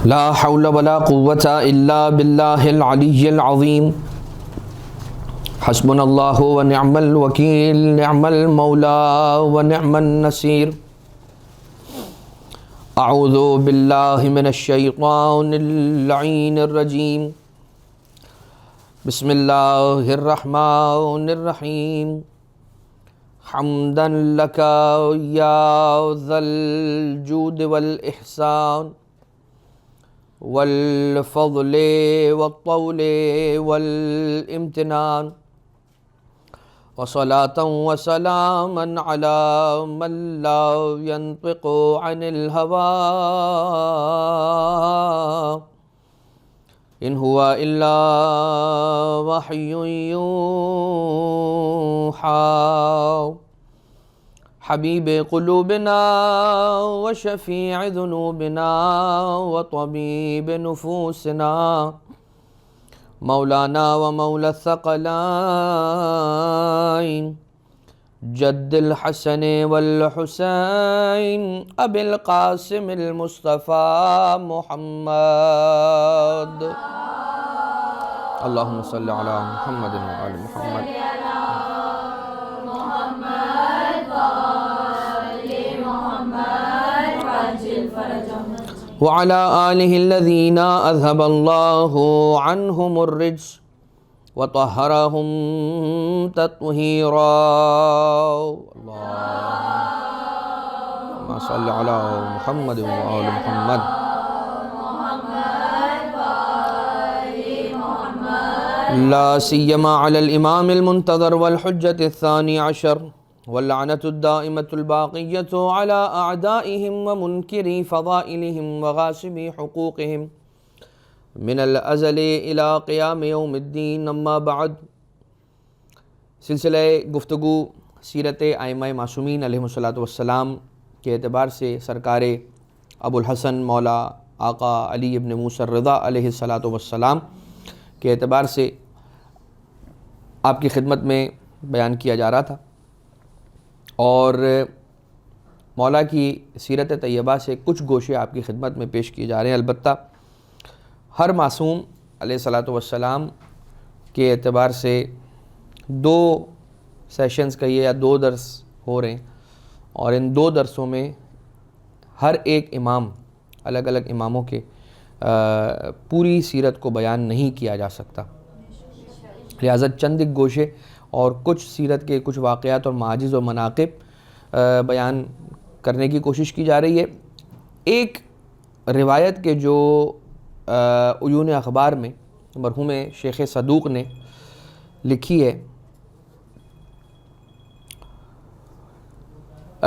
لا حول ولا قوة إلا بالله العلي العظيم حسبنا الله ونعم الوكيل نعم المولى ونعم النصير أعوذ بالله من الشيطان اللعين الرجيم بسم الله الرحمن الرحيم حمدا لك يا ذا الجود والإحسان والفضل والطول والامتنان وصلاة وسلاما على من لا ينطق عن الهوى إن هو إلا وحي يوحى حبيب قلوبنا وشفيع ذنوبنا وطبيب نفوسنا مولانا ومولى الثقلين جد الحسن والحسين أبي القاسم المصطفى محمد اللهم صل على محمد وآل محمد وعلى آله الذين أذهب الله عنهم الرجس وطهرهم تطهيرا اللهم صل على محمد وآل محمد لا سيما على الإمام المنتظر والحجة الثاني عشر واللعنة الدائمة الباقية على أعدائهم ومنكري فضائلهم وغاسبي حقوقهم من الأزل إلى قيام يوم الدين اما بعد سلسلہ گفتگو سیرت ائمہ معصومین علیہم السلام کے اعتبار سے سرکار ابو الحسن مولا آقا علی ابن موسیٰ الرضا علیہ السلام کے اعتبار سے آپ کی خدمت میں بیان کیا جا رہا تھا، اور مولا کی سیرت طیبہ سے کچھ گوشے آپ کی خدمت میں پیش کیے جا رہے ہیں۔ البتہ ہر معصوم علیہ السلام کے اعتبار سے دو سیشنز کہیے یا دو درس ہو رہے ہیں، اور ان دو درسوں میں ہر ایک امام الگ الگ اماموں کے پوری سیرت کو بیان نہیں کیا جا سکتا، لہٰذا چند ایک گوشے اور کچھ سیرت کے کچھ واقعات اور معاجز و مناقب بیان کرنے کی کوشش کی جا رہی ہے۔ ایک روایت کے جو عیون اخبار میں مرحوم شیخ صدوق نے لکھی ہے،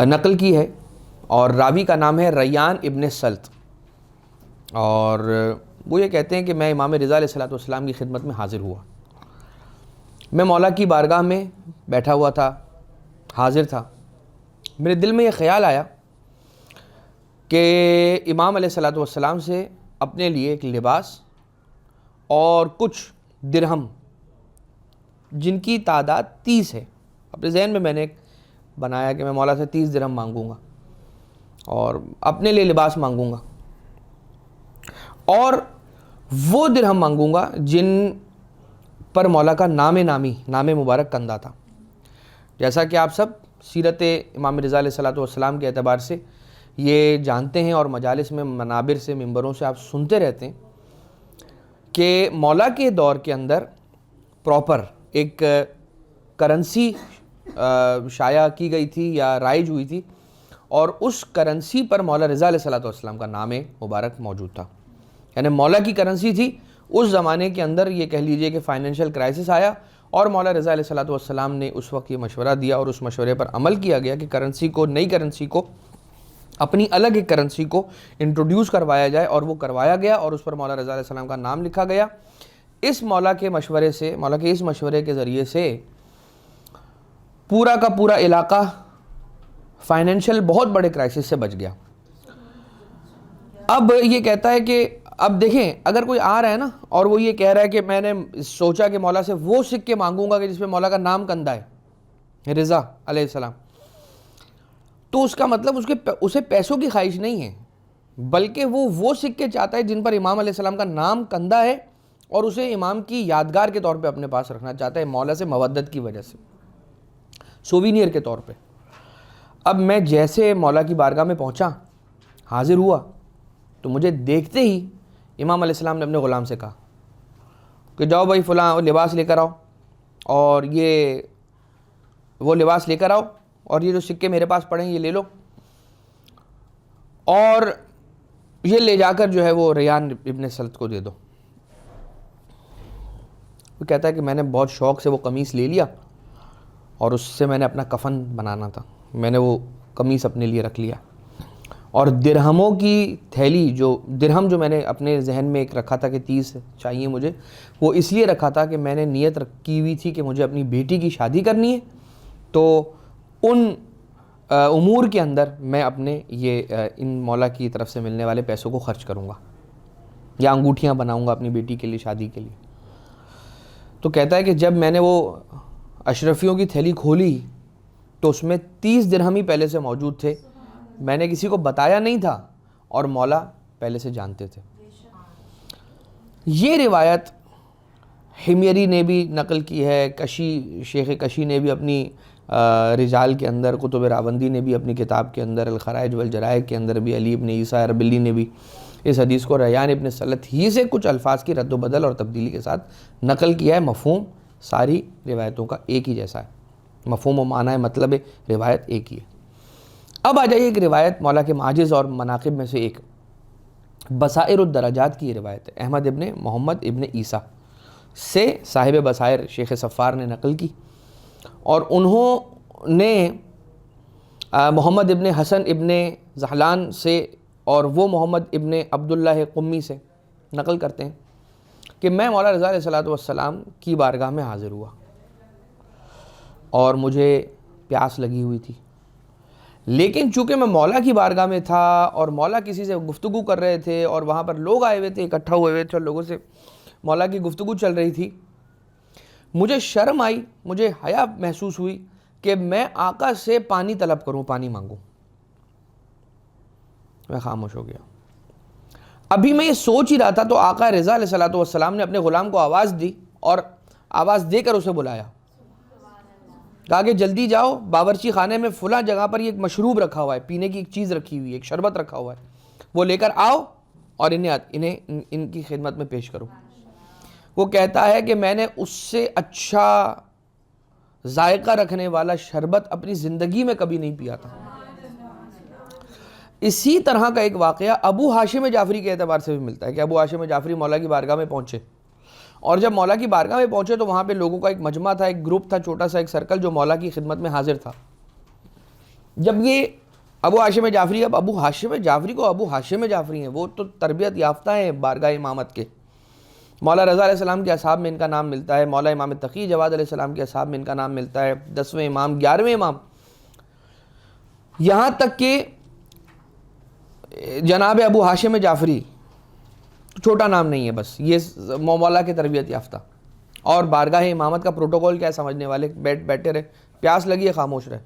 نقل کی ہے، اور راوی کا نام ہے ریان ابن سلط، اور وہ یہ کہتے ہیں کہ میں امام رضا علیہ السلام کی خدمت میں حاضر ہوا۔ میں مولا کی بارگاہ میں بیٹھا ہوا تھا، حاضر تھا۔ میرے دل میں یہ خیال آیا کہ امام علیہ السلام سے اپنے لیے ایک لباس اور کچھ درہم جن کی تعداد 30 ہے، اپنے ذہن میں میں نے بنایا کہ میں مولا سے 30 درہم مانگوں گا اور اپنے لیے لباس مانگوں گا، اور وہ درہم مانگوں گا جن پر مولا کا نام مبارک کندہ تھا۔ جیسا کہ آپ سب سیرت امام رضا علیہ السلام کے اعتبار سے یہ جانتے ہیں، اور مجالس میں منابر سے ممبروں سے آپ سنتے رہتے ہیں کہ مولا کے دور کے اندر پراپر ایک کرنسی شائع کی گئی تھی یا رائج ہوئی تھی، اور اس کرنسی پر مولا رضا علیہ السلام کا نام مبارک موجود تھا، یعنی مولا کی کرنسی تھی۔ اس زمانے کے اندر یہ کہہ لیجئے کہ فائنینشیل کرائسس آیا، اور مولا رضا علیہ السلام نے اس وقت یہ مشورہ دیا، اور اس مشورے پر عمل کیا گیا کہ کرنسی کو، نئی کرنسی کو، اپنی الگ ایک کرنسی کو انٹروڈیوس کروایا جائے، اور وہ کروایا گیا، اور اس پر مولا رضا علیہ السلام کا نام لکھا گیا۔ اس مولا کے اس مشورے کے ذریعے سے پورا کا پورا علاقہ فائنینشیل بہت بڑے کرائسس سے بچ گیا۔ اب یہ کہتا ہے کہ اب دیکھیں اگر کوئی آ رہا ہے نا اور وہ یہ کہہ رہا ہے کہ میں نے سوچا کہ مولا سے وہ سکے مانگوں گا کہ جس پہ مولا کا نام کندہ ہے رضا علیہ السلام، تو اس کا مطلب اسے پیسوں کی خواہش نہیں ہے، بلکہ وہ سکے چاہتا ہے جن پر امام علیہ السلام کا نام کندہ ہے اور اسے امام کی یادگار کے طور پہ اپنے پاس رکھنا چاہتا ہے مولا سے مودت کی وجہ سے، سووینئر کے طور پہ۔ اب میں جیسے مولا کی بارگاہ میں پہنچا، حاضر ہوا، تو مجھے دیکھتے ہی امام علیہ السلام نے اپنے غلام سے کہا کہ جاؤ بھائی فلاں لباس لے کر آؤ، اور وہ لباس لے کر آؤ، اور یہ جو سکے میرے پاس پڑے ہیں یہ لے لو، اور یہ لے جا کر جو ہے وہ ریان ابن سلط کو دے دو۔ وہ کہتا ہے کہ میں نے بہت شوق سے وہ قمیص لے لیا اور اس سے میں نے اپنا کفن بنانا تھا، میں نے وہ قمیص اپنے لیے رکھ لیا، اور درہموں کی تھیلی درہم جو میں نے اپنے ذہن میں ایک رکھا تھا کہ 30 چاہیے مجھے، وہ اس لیے رکھا تھا کہ میں نے نیت کی ہوئی تھی کہ مجھے اپنی بیٹی کی شادی کرنی ہے، تو ان امور کے اندر میں اپنے ان مولا کی طرف سے ملنے والے پیسوں کو خرچ کروں گا، یا انگوٹھیاں بناؤں گا اپنی بیٹی کے لیے شادی کے لیے۔ تو کہتا ہے کہ جب میں نے وہ اشرفیوں کی تھیلی کھولی تو اس میں 30 درہم ہی پہلے سے موجود تھے، میں نے کسی کو بتایا نہیں تھا اور مولا پہلے سے جانتے تھے۔ یہ روایت حمیری نے بھی نقل کی ہے، شیخ کشی نے بھی اپنی رجال کے اندر، کتب راوندی نے بھی اپنی کتاب کے اندر، الخرائج والجرائد کے اندر بھی، علی ابن عیسیٰ اربلی نے بھی اس حدیث کو ریان ابن سلط ہی سے کچھ الفاظ کی رد و بدل اور تبدیلی کے ساتھ نقل کیا ہے۔ مفہوم ساری روایتوں کا ایک ہی جیسا ہے، مفہوم و معنی مطلب روایت ایک ہی ہے۔ اب آ جائیے ایک روایت مولا کے معاجز اور مناقب میں سے ایک بصائر الدرجات کی یہ روایت ہے، احمد ابن محمد ابن عیسیٰ سے صاحب بصائر شیخ صفار نے نقل کی، اور انہوں نے محمد ابن حسن ابن زحلان سے اور وہ محمد ابن عبداللہ قمی سے نقل کرتے ہیں کہ میں مولا رضا علیہ السلام کی بارگاہ میں حاضر ہوا اور مجھے پیاس لگی ہوئی تھی، لیکن چونکہ میں مولا کی بارگاہ میں تھا اور مولا کسی سے گفتگو کر رہے تھے اور وہاں پر لوگ آئے ہوئے تھے، اکٹھا ہوئے ہوئے تھے اور لوگوں سے مولا کی گفتگو چل رہی تھی، مجھے شرم آئی، مجھے حیا محسوس ہوئی کہ میں آقا سے پانی طلب کروں، پانی مانگوں۔ میں خاموش ہو گیا۔ ابھی میں یہ سوچ ہی رہا تھا تو آقا رضا علیہ السلام نے اپنے غلام کو آواز دی اور آواز دے کر اسے بلایا، کہا کہ جلدی جاؤ، باورچی خانے میں فلاں جگہ پر یہ ایک مشروب رکھا ہوا ہے، پینے کی ایک چیز رکھی ہوئی ہے، ایک شربت رکھا ہوا ہے، وہ لے کر آؤ اور انہیں ان کی خدمت میں پیش کرو۔ وہ کہتا ہے کہ میں نے اس سے اچھا ذائقہ رکھنے والا شربت اپنی زندگی میں کبھی نہیں پیا تھا۔ اسی طرح کا ایک واقعہ ابو ہاشم جعفری کے اعتبار سے بھی ملتا ہے کہ ابو ہاشم جعفری مولا کی بارگاہ میں پہنچے، اور جب مولا کی بارگاہ میں پہنچے تو وہاں پہ لوگوں کا ایک مجمع تھا، ایک گروپ تھا، چھوٹا سا ایک سرکل جو مولا کی خدمت میں حاضر تھا۔ جب یہ ابو ہاشم جعفری، اب ابو ہاشم جعفری کو ابو ہاشم جعفری ہیں، وہ تو تربیت یافتہ ہیں بارگاہ امامت کے، مولا رضا علیہ السلام کے اصحاب میں ان کا نام ملتا ہے، مولا امام تقی جواد علیہ السلام کے اصحاب میں ان کا نام ملتا ہے، 10ویں امام، 11ویں امام، یہاں تک کہ جناب ابو ہاشم جعفری چھوٹا نام نہیں ہے، بس یہ مولا کے تربیت یافتہ، اور بارگاہ امامت کا پروٹوکول کیا ہے سمجھنے والے، بیٹھے رہے، پیاس لگی ہے خاموش رہے۔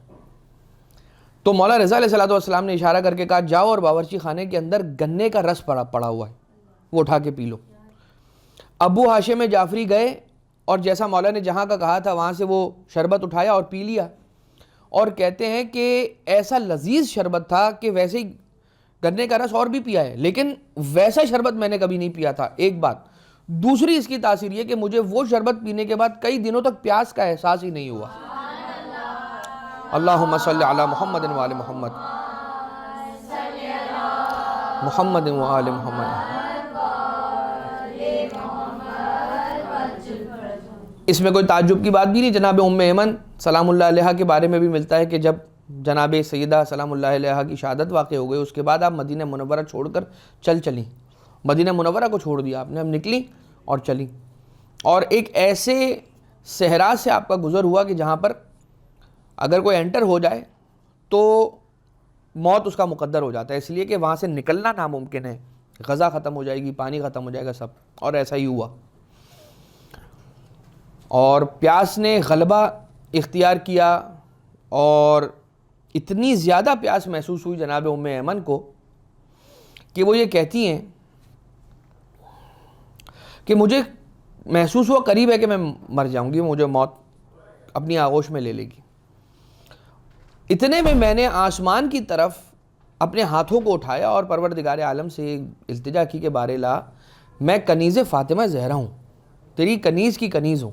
تو مولا رضا علیہ السلام نے اشارہ کر کے کہا جاؤ اور باورچی خانے کے اندر گنے کا رس پڑا ہوا ہے، وہ اٹھا کے پی لو۔ ابو ہاشم جعفری گئے اور جیسا مولا نے جہاں کا کہا تھا وہاں سے وہ شربت اٹھایا اور پی لیا، اور کہتے ہیں کہ ایسا لذیذ شربت تھا کہ ویسے ہی گنے کا رس اور بھی پیا ہے، لیکن ویسا شربت میں نے کبھی نہیں پیا تھا، ایک بات۔ دوسری اس کی تاثیر یہ کہ مجھے وہ شربت پینے کے بعد کئی دنوں تک پیاس کا احساس ہی نہیں ہوا۔ اللہم صلی علی محمد و آل محمد، محمد و آل محمد۔ اس میں کوئی تعجب کی بات بھی نہیں۔ جناب ام ایمن سلام اللہ علیہا کے بارے میں بھی ملتا ہے کہ جب جناب سیدہ سلام اللہ علیہا کی شہادت واقع ہو گئی، اس کے بعد آپ مدینہ منورہ چھوڑ کر چلیں، مدینہ منورہ کو چھوڑ دیا آپ نے، اب نکلی اور چلی، اور ایک ایسے صحرا سے آپ کا گزر ہوا کہ جہاں پر اگر کوئی انٹر ہو جائے تو موت اس کا مقدر ہو جاتا ہے، اس لیے کہ وہاں سے نکلنا ناممکن ہے، غذا ختم ہو جائے گی، پانی ختم ہو جائے گا سب، اور ایسا ہی ہوا، اور پیاس نے غلبہ اختیار کیا، اور اتنی زیادہ پیاس محسوس ہوئی جناب ام ایمن کو کہ وہ یہ کہتی ہیں کہ مجھے محسوس ہوا قریب ہے کہ میں مر جاؤں گی, مجھے موت اپنی آغوش میں لے لے گی. اتنے میں نے آسمان کی طرف اپنے ہاتھوں کو اٹھایا اور پروردگار عالم سے التجا کی کہ بار الہ, میں کنیز فاطمہ زہرا ہوں, تیری کنیز کی کنیز ہوں,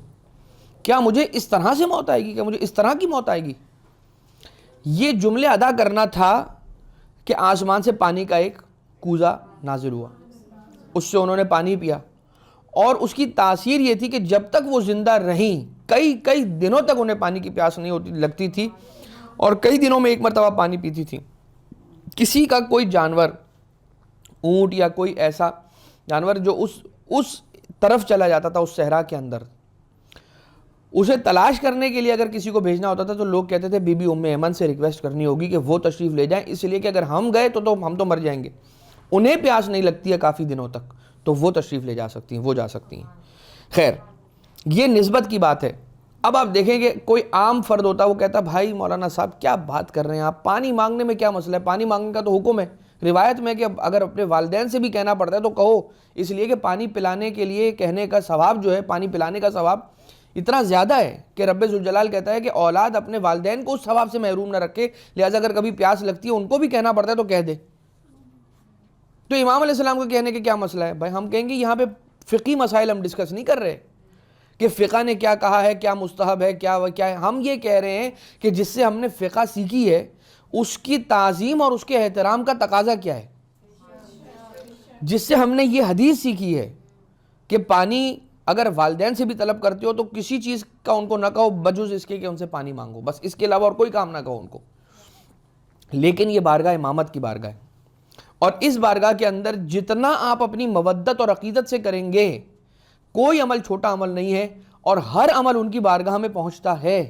کیا مجھے اس طرح سے موت آئے گی, کیا مجھے اس طرح کی موت آئے گی. یہ جملے ادا کرنا تھا کہ آسمان سے پانی کا ایک کوزہ نازل ہوا, اس سے انہوں نے پانی پیا, اور اس کی تاثیر یہ تھی کہ جب تک وہ زندہ رہیں کئی دنوں تک انہیں پانی کی پیاس نہیں لگتی تھی, اور کئی دنوں میں ایک مرتبہ پانی پیتی تھی. کسی کا کوئی جانور, اونٹ یا کوئی ایسا جانور جو اس طرف چلا جاتا تھا, اس صحرا کے اندر, اسے تلاش کرنے کے لیے اگر کسی کو بھیجنا ہوتا تھا تو لوگ کہتے تھے بی بی ام ایمن سے ریکویسٹ کرنی ہوگی کہ وہ تشریف لے جائیں, اس لیے کہ اگر ہم گئے تو ہم تو مر جائیں گے. انہیں پیاس نہیں لگتی ہے کافی دنوں تک, تو وہ تشریف لے جا سکتی ہیں, وہ جا سکتی ہیں. خیر, یہ نسبت کی بات ہے. اب آپ دیکھیں کہ کوئی عام فرد ہوتا, وہ کہتا بھائی مولانا صاحب کیا بات کر رہے ہیں آپ, پانی مانگنے میں کیا مسئلہ ہے, پانی مانگنے کا تو حکم ہے روایت میں کہ اگر اپنے والدین سے بھی کہنا پڑتا ہے تو کہو, اس لیے کہ پانی پلانے کے لیے کہنے کا ثواب جو ہے, پانی پلانے کا ثواب اتنا زیادہ ہے کہ رب ذوالجلال کہتا ہے کہ اولاد اپنے والدین کو اس ثواب سے محروم نہ رکھے, لہٰذا اگر کبھی پیاس لگتی ہے ان کو بھی کہنا پڑتا ہے تو کہہ دے. تو امام علیہ السلام کو کہنے کے کیا مسئلہ ہے؟ بھائی ہم کہیں گے یہاں پہ فقہی مسائل ہم ڈسکس نہیں کر رہے کہ فقہ نے کیا کہا ہے, کیا مستحب ہے, کیا ہے. ہم یہ کہہ رہے ہیں کہ جس سے ہم نے فقہ سیکھی ہے اس کی تعظیم اور اس کے احترام کا تقاضا کیا ہے. جس سے ہم نے یہ حدیث سیکھی ہے کہ پانی اگر والدین سے بھی طلب کرتے ہو تو کسی چیز کا ان کو نہ کہو بجز اس کے کہ ان سے پانی مانگو, بس اس کے علاوہ اور کوئی کام نہ کہو ان کو. لیکن یہ بارگاہ امامت کی بارگاہ ہے, اور اس بارگاہ کے اندر جتنا آپ اپنی مودت اور عقیدت سے کریں گے, کوئی عمل چھوٹا عمل نہیں ہے, اور ہر عمل ان کی بارگاہ میں پہنچتا ہے,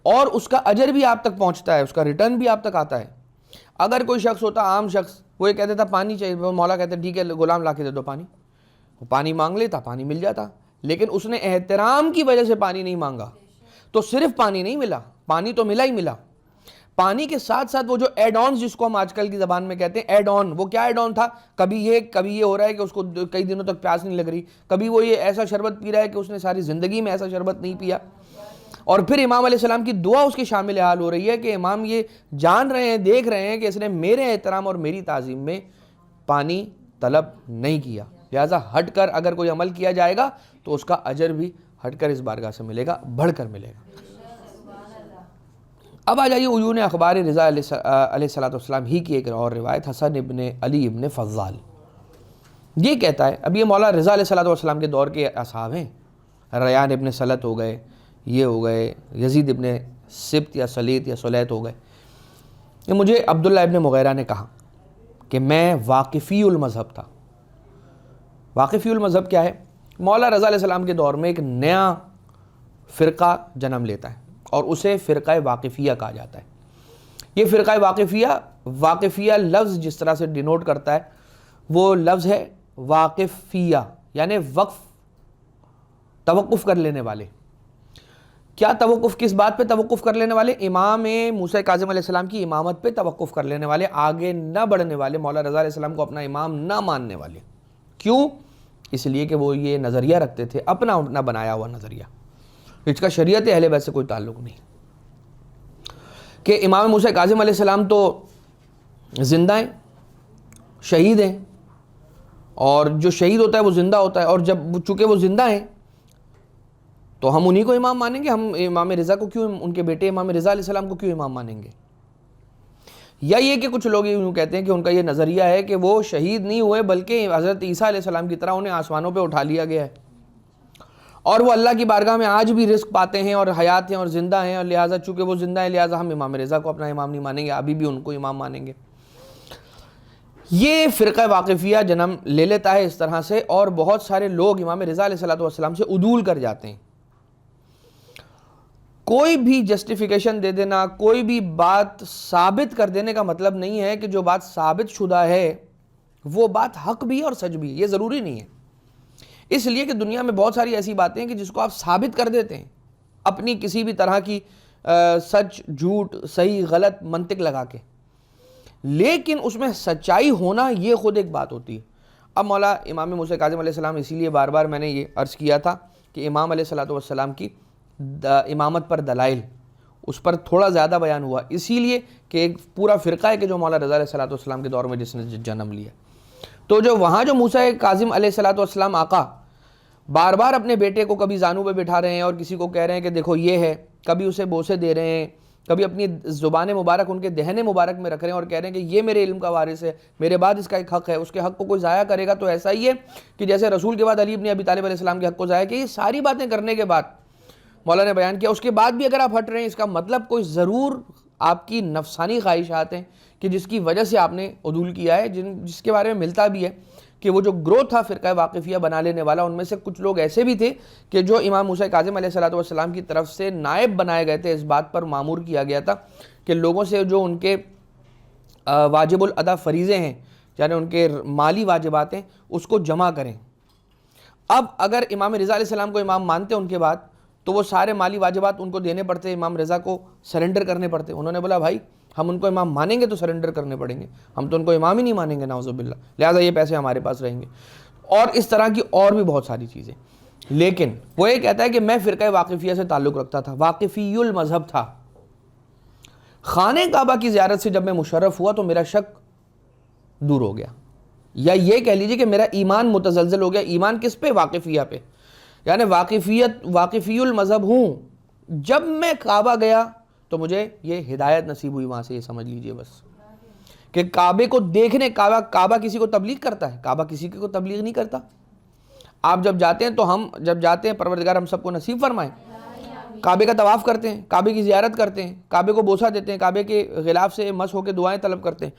اور اس کا اجر بھی آپ تک پہنچتا ہے, اس کا ریٹرن بھی آپ تک آتا ہے. اگر کوئی شخص ہوتا, عام شخص, وہ یہ کہتا تھا پانی چاہیے, مولا کہتے ٹھیک ہے غلام لا کے دے دو پانی, وہ پانی مانگ لیتا, پانی مل جاتا. لیکن اس نے احترام کی وجہ سے پانی نہیں مانگا تو صرف پانی نہیں ملا, پانی تو ملا ہی ملا. پانی کے ساتھ ساتھ وہ جو ایڈ آنز جس کو ہم آج کل کی زبان میں کہتے ہیں ایڈ آن, وہ کیا ایڈ آن تھا, کبھی یہ ہو رہا ہے کہ اس کو کئی دنوں تک پیاس نہیں لگ رہی, کبھی وہ یہ ایسا شربت پی رہا ہے کہ اس نے ساری زندگی میں ایسا شربت نہیں پیا. اور پھر امام علیہ السلام کی دعا اس کی شامل حال ہو رہی ہے کہ امام یہ جان رہے ہیں, دیکھ رہے ہیں کہ اس نے میرے احترام اور میری تعظیم میں پانی طلب نہیں کیا, لہٰذا ہٹ کر اگر کوئی عمل کیا جائے گا تو اس کا اجر بھی ہٹ کر اس بارگاہ سے ملے گا, بڑھ کر ملے گا. اب آ جائیے عیون اخبار رضا علیہ السلام ہی کی ایک اور روایت, حسن ابن علی ابن فضال یہ کہتا ہے, اب یہ مولا رضا علیہ السلام کے دور کے اصحاب ہیں, ریان ابن سلط ہو گئے, یہ ہو گئے یزید ابن سبت یا سلیط یا سلیط ہو گئے, کہ مجھے عبداللہ ابن مغیرہ نے کہا کہ میں واقفی المذہب تھا. واقفی المذہب کیا ہے؟ مولا رضا علیہ السلام کے دور میں ایک نیا فرقہ جنم لیتا ہے اور اسے فرقہ واقفیہ کہا جاتا ہے. یہ فرقہ واقفیہ لفظ جس طرح سے ڈینوٹ کرتا ہے وہ لفظ ہے واقفیہ, یعنی وقف, توقف کر لینے والے. کیا توقف, کس بات پہ توقف کر لینے والے؟ امام موسیٰ کاظم علیہ السلام کی امامت پہ توقف کر لینے والے, آگے نہ بڑھنے والے, مولا رضا علیہ السلام کو اپنا امام نہ ماننے والے. کیوں؟ اس لیے کہ وہ یہ نظریہ رکھتے تھے, اپنا بنایا ہوا نظریہ, اس کا شریعت اہل بیت سے کوئی تعلق نہیں, کہ امام موسیٰ کاظم علیہ السلام تو زندہ ہیں, شہید ہیں, اور جو شہید ہوتا ہے وہ زندہ ہوتا ہے, اور جب چونکہ وہ زندہ ہیں تو ہم انہی کو امام مانیں گے, ہم امام رضا کو کیوں, ان کے بیٹے امام رضا علیہ السلام کو کیوں امام مانیں گے؟ یا یہ کہ کچھ لوگ یوں کہتے ہیں کہ ان کا یہ نظریہ ہے کہ وہ شہید نہیں ہوئے بلکہ حضرت عیسیٰ علیہ السلام کی طرح انہیں آسمانوں پہ اٹھا لیا گیا ہے, اور وہ اللہ کی بارگاہ میں آج بھی رزق پاتے ہیں اور حیات ہیں اور زندہ ہیں, اور لہٰذا چونکہ وہ زندہ ہیں لہٰذا ہم امام رضا کو اپنا امام نہیں مانیں گے, ابھی بھی ان کو امام مانیں گے. یہ فرقہ واقفیہ جنم لے لیتا ہے اس طرح سے, اور بہت سارے لوگ امام رضا علیہ السلام سے عدول کر جاتے ہیں. کوئی بھی جسٹیفیکیشن دے دینا, کوئی بھی بات ثابت کر دینے کا مطلب نہیں ہے کہ جو بات ثابت شدہ ہے وہ بات حق بھی اور سچ بھی, یہ ضروری نہیں ہے. اس لیے کہ دنیا میں بہت ساری ایسی باتیں ہیں کہ جس کو آپ ثابت کر دیتے ہیں اپنی کسی بھی طرح کی سچ جھوٹ صحیح غلط منطق لگا کے, لیکن اس میں سچائی ہونا یہ خود ایک بات ہوتی ہے. اب مولا امام موسیٰ کاظم علیہ السلام، اسی لیے بار بار میں نے یہ عرض کیا تھا کہ امام علیہ الصلوۃ والسلام کی امامت پر دلائل اس پر تھوڑا زیادہ بیان ہوا، اسی لیے کہ ایک پورا فرقہ ہے کہ جو مولا رضا علیہ الصلوۃ والسلام کے دور میں جس نے جنم لیا. تو جو وہاں جو موسیٰ کاظم علیہ الصلوۃ والسلام آقا بار بار اپنے بیٹے کو کبھی زانو پہ بٹھا رہے ہیں اور کسی کو کہہ رہے ہیں کہ دیکھو یہ ہے، کبھی اسے بوسے دے رہے ہیں، کبھی اپنی زبان مبارک ان کے دہن مبارک میں رکھ رہے ہیں اور کہہ رہے ہیں کہ یہ میرے علم کا وارث ہے، میرے بعد اس کا ایک حق ہے، اس کے حق کو کوئی ضائع کرے گا تو ایسا ہی ہے کہ جیسے رسول کے بعد علی بن ابی طالب علیہ السلام کے حق کو ضائع کیا. یہ ساری باتیں کرنے کے بعد مولا نے بیان کیا اس کے بعد بھی اگر آپ ہٹ رہے ہیں، اس کا مطلب کوئی ضرور آپ کی نفسانی خواہشات ہیں کہ جس کی وجہ سے آپ نے عدول کیا ہے، جس کے بارے میں ملتا بھی ہے کہ وہ جو گروہ تھا فرقہ واقفیہ بنا لینے والا، ان میں سے کچھ لوگ ایسے بھی تھے کہ جو امام موسیٰ کاظم علیہ الصلوۃ والسلام کی طرف سے نائب بنائے گئے تھے. اس بات پر مامور کیا گیا تھا کہ لوگوں سے جو ان کے واجب الادا فریضے ہیں، یعنی ان کے مالی واجبات ہیں، اس کو جمع کریں. اب اگر امام رضا علیہ السلام کو امام مانتے ان کے بعد تو وہ سارے مالی واجبات ان کو دینے پڑتے، امام رضا کو سرنڈر کرنے پڑتے. انہوں نے بولا بھائی ہم ان کو امام مانیں گے تو سرنڈر کرنے پڑیں گے، ہم تو ان کو امام ہی نہیں مانیں گے نعوذ باللہ، لہٰذا یہ پیسے ہمارے پاس رہیں گے. اور اس طرح کی اور بھی بہت ساری چیزیں. لیکن وہ یہ کہتا ہے کہ میں فرقہ واقفیہ سے تعلق رکھتا تھا، واقفی المذہب تھا. خانہ کعبہ کی زیارت سے جب میں مشرف ہوا تو میرا شک دور ہو گیا، یا یہ کہہ لیجیے کہ میرا ایمان متزلزل ہو گیا. ایمان کس پہ؟ واقفیہ پہ، یعنی واقفی المذہب ہوں. جب میں کعبہ گیا تو مجھے یہ ہدایت نصیب ہوئی وہاں سے. یہ سمجھ لیجئے بس کہ کعبے کو دیکھنے، کعبہ کسی کو تبلیغ کرتا ہے؟ کعبہ کسی کو تبلیغ نہیں کرتا. آپ جب جاتے ہیں تو ہم جب جاتے ہیں، پروردگار ہم سب کو نصیب فرمائے، کعبے کا طواف کرتے ہیں، کعبے کی زیارت کرتے ہیں، کعبے کو بوسہ دیتے ہیں، کعبے کے غلاف سے مس ہو کے دعائیں طلب کرتے ہیں.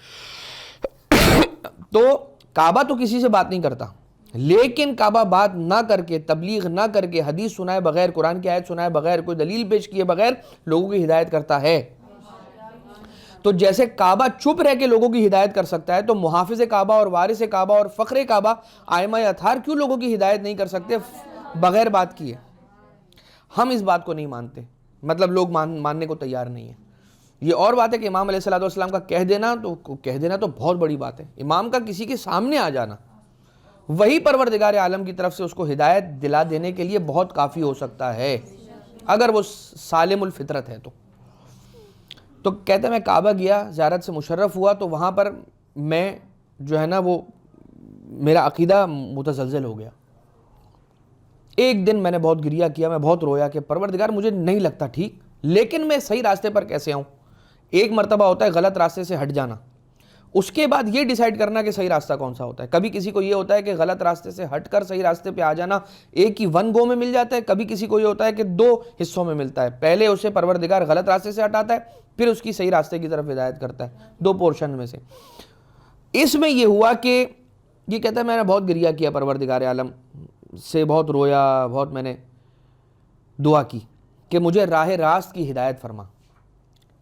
تو کعبہ تو کسی سے بات نہیں کرتا، لیکن کعبہ بات نہ کر کے، تبلیغ نہ کر کے، حدیث سنائے بغیر، قرآن کی آیت سنائے بغیر، کوئی دلیل پیش کیے بغیر لوگوں کی ہدایت کرتا ہے. تو جیسے کعبہ چپ رہ کے لوگوں کی ہدایت کر سکتا ہے، تو محافظ کعبہ اور وارث کعبہ اور فخر کعبہ ائمہ اطہار کیوں لوگوں کی ہدایت نہیں کر سکتے بغیر بات کیے؟ ہم اس بات کو نہیں مانتے، مطلب لوگ ماننے کو تیار نہیں ہیں. یہ اور بات ہے کہ امام علیہ الصلوۃ والسلام کا کہہ دینا تو بہت بڑی بات ہے. امام کا کسی کے سامنے آ جانا وہی پروردگار عالم کی طرف سے اس کو ہدایت دلا دینے کے لیے بہت کافی ہو سکتا ہے، اگر وہ سالم الفطرت ہے. تو کہتے ہیں میں کعبہ گیا، زیارت سے مشرف ہوا، تو وہاں پر میں جو ہے نا وہ میرا عقیدہ متزلزل ہو گیا. ایک دن میں نے بہت گریہ کیا، میں بہت رویا کہ پروردگار مجھے نہیں لگتا ٹھیک، لیکن میں صحیح راستے پر کیسے آؤں. ایک مرتبہ ہوتا ہے غلط راستے سے ہٹ جانا، اس کے بعد یہ ڈیسائیڈ کرنا کہ صحیح راستہ کون سا ہوتا ہے. کبھی کسی کو یہ ہوتا ہے کہ غلط راستے سے ہٹ کر صحیح راستے پہ آ جانا ایک ہی ون گو میں مل جاتا ہے، کبھی کسی کو یہ ہوتا ہے کہ دو حصوں میں ملتا ہے. پہلے اسے پروردگار غلط راستے سے ہٹاتا ہے، پھر اس کی صحیح راستے کی طرف ہدایت کرتا ہے، دو پورشن میں سے. اس میں یہ ہوا کہ یہ کہتا ہے میں نے بہت گریہ کیا پروردگار عالم سے، بہت رویا، بہت میں نے دعا کی کہ مجھے راہ راست کی ہدایت فرما.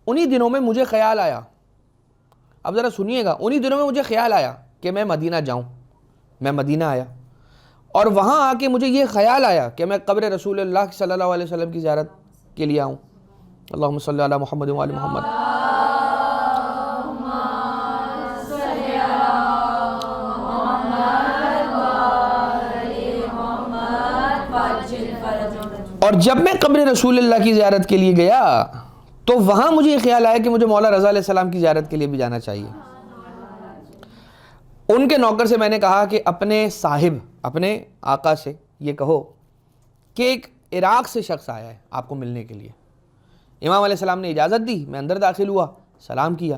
انہی دنوں میں مجھے خیال آیا، اب ذرا سنیے گا، انہی دنوں میں مجھے خیال آیا کہ میں مدینہ جاؤں. میں مدینہ آیا اور وہاں آ کے مجھے یہ خیال آیا کہ میں قبر رسول اللہ صلی اللہ علیہ وسلم کی زیارت کے لیے آؤں. اللہم صلی علی محمد و آل محمد. اور جب میں قبر رسول اللہ کی زیارت کے لیے گیا تو وہاں مجھے یہ خیال آیا کہ مجھے مولا رضا علیہ السلام کی زیارت کے لیے بھی جانا چاہیے. ان کے نوکر سے میں نے کہا کہ اپنے صاحب، اپنے آقا سے یہ کہو کہ ایک عراق سے شخص آیا ہے آپ کو ملنے کے لیے. امام علیہ السلام نے اجازت دی، میں اندر داخل ہوا، سلام کیا،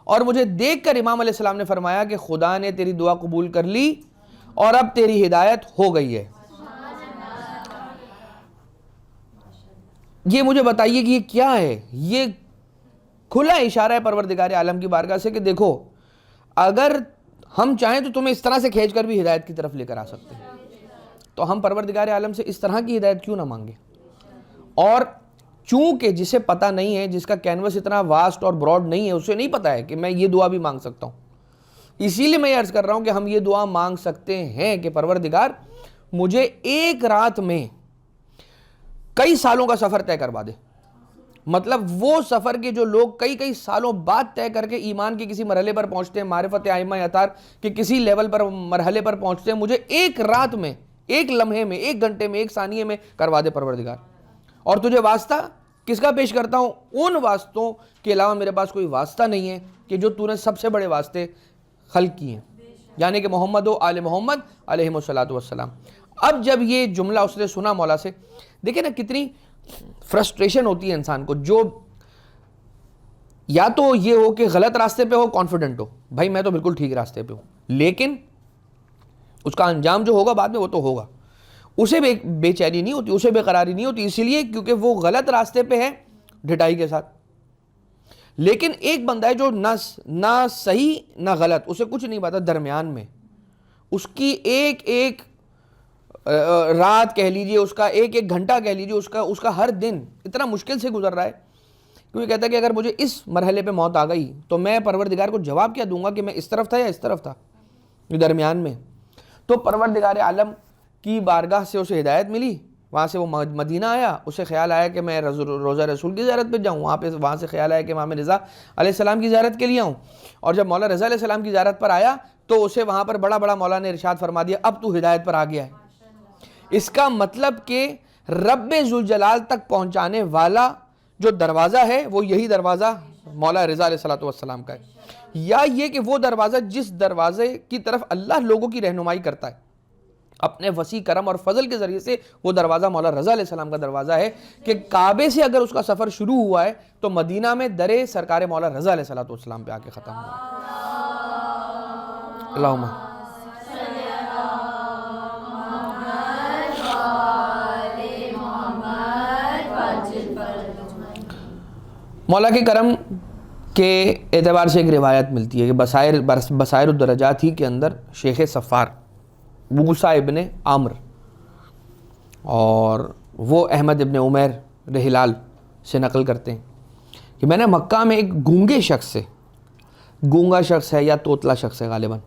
اور مجھے دیکھ کر امام علیہ السلام نے فرمایا کہ خدا نے تیری دعا قبول کر لی اور اب تیری ہدایت ہو گئی ہے. یہ مجھے بتائیے کہ یہ کیا ہے؟ یہ کھلا اشارہ ہے پروردگار عالم کی بارگاہ سے کہ دیکھو اگر ہم چاہیں تو تمہیں اس طرح سے کھینچ کر بھی ہدایت کی طرف لے کر آ سکتے ہیں. تو ہم پروردگار عالم سے اس طرح کی ہدایت کیوں نہ مانگے؟ اور چونکہ جسے پتہ نہیں ہے، جس کا کینوس اتنا واسٹ اور براڈ نہیں ہے، اسے نہیں پتہ ہے کہ میں یہ دعا بھی مانگ سکتا ہوں. اسی لیے میں یہ عرض کر رہا ہوں کہ ہم یہ دعا مانگ سکتے ہیں کہ پروردگار مجھے ایک رات میں کئی سالوں کا سفر طے کروا دے. مطلب وہ سفر کے جو لوگ کئی کئی سالوں بعد طے کر کے ایمان کے کسی مرحلے پر پہنچتے ہیں، معرفت ائمہ اطہار کے کسی لیول پر مرحلے پر پہنچتے ہیں، مجھے ایک رات میں، ایک لمحے میں، ایک گھنٹے میں، ایک ثانیے میں کروا دے پروردگار، اور تجھے واسطہ کس کا پیش کرتا ہوں؟ ان واسطوں کے علاوہ میرے پاس کوئی واسطہ نہیں ہے کہ جو تو نے سب سے بڑے واسطے خلق کیے ہیں، یعنی کہ محمد و آل محمد علیہ الصلاۃ والسلام۔ اب جب یہ جملہ اس نے سنا مولا سے، دیکھیں نا کتنی فرسٹریشن ہوتی ہے انسان کو، جو یا تو یہ ہو کہ غلط راستے پہ ہو، کانفیڈنٹ ہو بھائی میں تو بالکل ٹھیک راستے پہ ہوں، لیکن اس کا انجام جو ہوگا بعد میں وہ تو ہوگا، اسے بے چینی نہیں ہوتی، اسے بے قراری نہیں ہوتی، اس لیے کیونکہ وہ غلط راستے پہ ہے ڈٹائی کے ساتھ۔ لیکن ایک بندہ ہے جو نہ صحیح نہ غلط، اسے کچھ نہیں پتا، درمیان میں، اس کی ایک ایک رات کہہ لیجئے، اس کا ایک ایک گھنٹہ کہہ لیجئے، اس کا ہر دن اتنا مشکل سے گزر رہا ہے، کیونکہ کہتا ہے کہ اگر مجھے اس مرحلے پہ موت آ گئی تو میں پروردگار کو جواب کیا دوں گا کہ میں اس طرف تھا یا اس طرف تھا، درمیان میں۔ تو پروردگار عالم کی بارگاہ سے اسے ہدایت ملی، وہاں سے وہ مدینہ آیا، اسے خیال آیا کہ میں روضہ رسول کی زیارت پہ جاؤں، وہاں سے خیال آیا کہ امام رضا علیہ السلام کی زیارت کے لیے آؤں، اور جب مولا رضا علیہ السلام کی زیارت پر آیا تو اسے وہاں پر بڑا بڑا مولا نے ارشاد فرما دیا اب تو ہدایت پر آ گیا ہے۔ اس کا مطلب کہ رب ذوالجلال تک پہنچانے والا جو دروازہ ہے وہ یہی دروازہ مولا رضا علیہ السلام کا ہے، یا یہ کہ وہ دروازہ جس دروازے کی طرف اللہ لوگوں کی رہنمائی کرتا ہے اپنے وسیع کرم اور فضل کے ذریعے سے، وہ دروازہ مولا رضا علیہ السلام کا دروازہ ہے کہ کعبے سے اگر اس کا سفر شروع ہوا ہے تو مدینہ میں درے سرکار مولا رضا علیہ السلام پہ آ کے ختم ہوا ہے۔ اللہم مولا کے کرم کے اعتبار سے ایک روایت ملتی ہے کہ بصائر الدرجات ہی کے اندر شیخ صفار موسیٰ ابن عامر اور وہ احمد ابن عمیر رحلال سے نقل کرتے ہیں کہ میں نے مکہ میں ایک گونگے شخص سے، گونگا شخص ہے یا توتلا شخص ہے غالباً،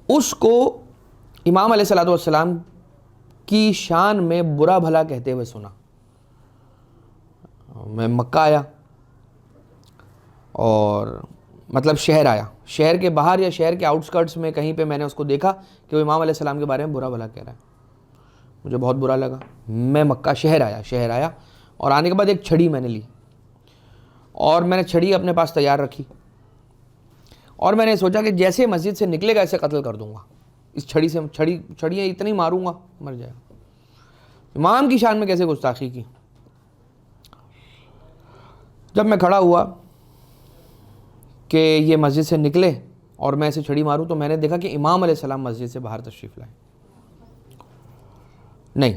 اس کو امام علیہ السلام کی شان میں برا بھلا کہتے ہوئے سنا۔ میں مکہ آیا اور مطلب شہر آیا، شہر کے باہر یا شہر کے آؤٹسکرٹس میں کہیں پہ میں نے اس کو دیکھا کہ وہ امام علیہ السلام کے بارے میں برا بھلا کہہ رہا ہے، مجھے بہت برا لگا۔ میں مکہ شہر آیا اور آنے کے بعد ایک چھڑی میں نے لی اور میں نے چھڑی اپنے پاس تیار رکھی، اور میں نے سوچا کہ جیسے مسجد سے نکلے گا اسے قتل کر دوں گا، اس چھڑی سے چھڑیاں اتنی ماروں گا مر جائے گا۔ امام کی شان میں کیسے گستاخی کی۔ جب میں کھڑا ہوا کہ یہ مسجد سے نکلے اور میں اسے چھڑی ماروں تو میں نے دیکھا کہ امام علیہ السلام مسجد سے باہر تشریف لائے، نہیں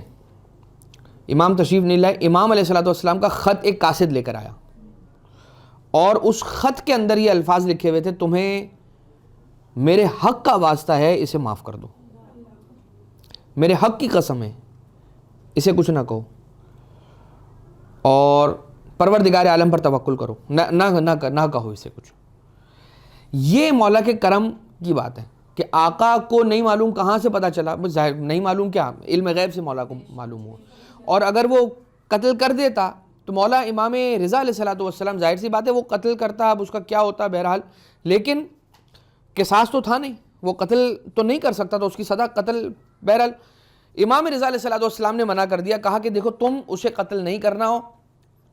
امام تشریف نہیں لائے، امام علیہ السلام کا خط ایک قاصد لے کر آیا اور اس خط کے اندر یہ الفاظ لکھے ہوئے تھے تمہیں میرے حق کا واسطہ ہے اسے معاف کر دو، میرے حق کی قسم ہے اسے کچھ نہ کہو، اور پروردگار عالم پر توکل کرو، نہ کہو اسے کچھ۔ یہ مولا کے کرم کی بات ہے کہ آقا کو نہیں معلوم کہاں سے پتہ چلا، نہیں معلوم کیا، علم غیب سے مولا کو معلوم ہوا، اور اگر وہ قتل کر دیتا تو مولا امام رضا علیہ السلام ظاہر سی بات ہے وہ قتل کرتا، اب اس کا کیا ہوتا بہرحال، لیکن قصاص تو تھا نہیں، وہ قتل تو نہیں کر سکتا، تو اس کی سزا قتل۔ بہرحال امام رضا علیہ السلام نے منع کر دیا، کہا کہ دیکھو تم اسے قتل نہیں کرنا ہو،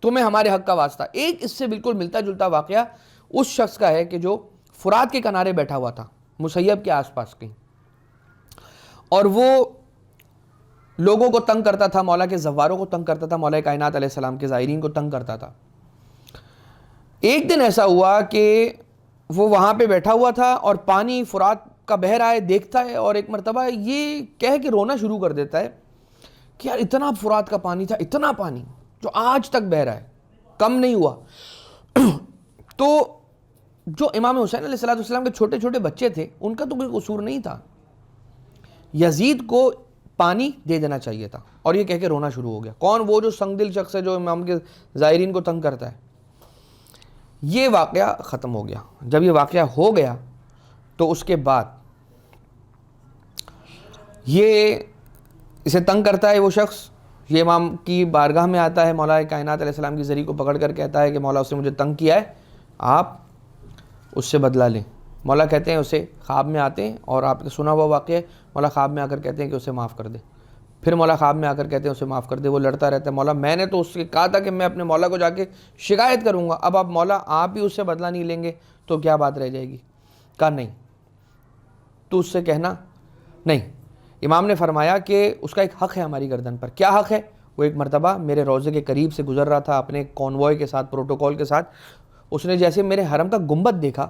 تمہیں ہمارے حق کا واسطہ۔ ایک اس سے بالکل ملتا جلتا واقعہ اس شخص کا ہے کہ جو فرات کے کنارے بیٹھا ہوا تھا، مسیب کے آس پاس کہیں، اور وہ لوگوں کو تنگ کرتا تھا، مولا کے زواروں کو تنگ کرتا تھا، مولا کائنات علیہ السلام کے زائرین کو تنگ کرتا تھا۔ ایک دن ایسا ہوا کہ وہ وہاں پہ بیٹھا ہوا تھا اور پانی فرات کا بہہ رہا ہے، دیکھتا ہے اور ایک مرتبہ یہ کہہ کے رونا شروع کر دیتا ہے کہ یار اتنا فرات کا پانی تھا، اتنا پانی جو آج تک بہہ رہا ہے، کم نہیں ہوا۔ تو جو امام حسین علیہ السلام کے چھوٹے چھوٹے بچے تھے ان کا تو کوئی قصور نہیں تھا، یزید کو پانی دے دینا چاہیے تھا، اور یہ کہہ کے رونا شروع ہو گیا۔ کون؟ وہ جو سنگ دل شخص ہے جو امام کے زائرین کو تنگ کرتا ہے۔ یہ واقعہ ختم ہو گیا۔ جب یہ واقعہ ہو گیا تو اس کے بعد یہ اسے تنگ کرتا ہے وہ شخص، یہ امام کی بارگاہ میں آتا ہے، مولا کائنات علیہ السلام کی ذریع کو پکڑ کر کہتا ہے کہ مولا اس نے مجھے تنگ کیا ہے، آپ اس سے بدلہ لیں۔ مولا کہتے ہیں اسے خواب میں آتے ہیں، اور آپ نے سنا ہوا واقعہ ہے، مولا خواب میں آ کر کہتے ہیں کہ اسے معاف کر دے۔ پھر مولا خواب میں آ کر کہتے ہیں اسے معاف کر دے، وہ لڑتا رہتا ہے، مولا میں نے تو اس سے کہا تھا کہ میں اپنے مولا کو جا کے شکایت کروں گا، اب آپ مولا آپ ہی اس سے بدلہ نہیں لیں گے تو کیا بات رہ جائے گی؟ کہا نہیں، تو اس سے کہنا نہیں۔ امام نے فرمایا کہ اس کا ایک حق ہے ہماری گردن پر۔ کیا حق ہے؟ وہ ایک مرتبہ میرے روضے کے قریب سے گزر رہا تھا اپنے کانوائے کے ساتھ، پروٹوکول کے ساتھ، اس نے جیسے میرے حرم کا گنبد دیکھا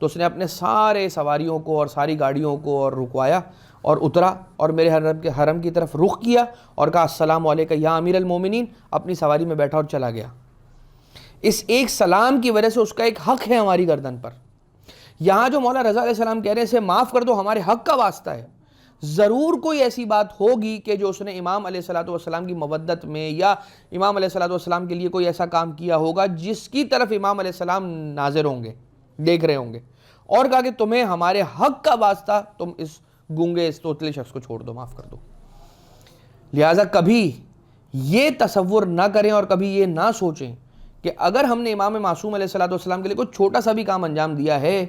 تو اس نے اپنے سارے سواریوں کو اور ساری گاڑیوں کو اور رکوایا اور اترا اور میرے حرم کی طرف رخ کیا اور کہا السلام علیکہ یا امیر المومنین، اپنی سواری میں بیٹھا اور چلا گیا۔ اس ایک سلام کی وجہ سے اس کا ایک حق ہے ہماری گردن پر۔ یہاں جو مولا رضا علیہ السلام کہہ رہے ہیں اسے معاف کر دو، ہمارے حق کا واسطہ ہے۔ ضرور کوئی ایسی بات ہوگی کہ جو اس نے امام علیہ السلام کی مودت میں یا امام علیہ السلام کے لیے کوئی ایسا کام کیا ہوگا جس کی طرف امام علیہ السلام ناظر ہوں گے، دیکھ رہے ہوں گے، اور کہا کہ تمہیں ہمارے حق کا واسطہ تم اس گونگے اس توتلے شخص کو چھوڑ دو، معاف کر دو۔ لہٰذا کبھی یہ تصور نہ کریں اور کبھی یہ نہ سوچیں کہ اگر ہم نے امام معصوم علیہ السلام کے لیے کوئی چھوٹا سا بھی کام انجام دیا ہے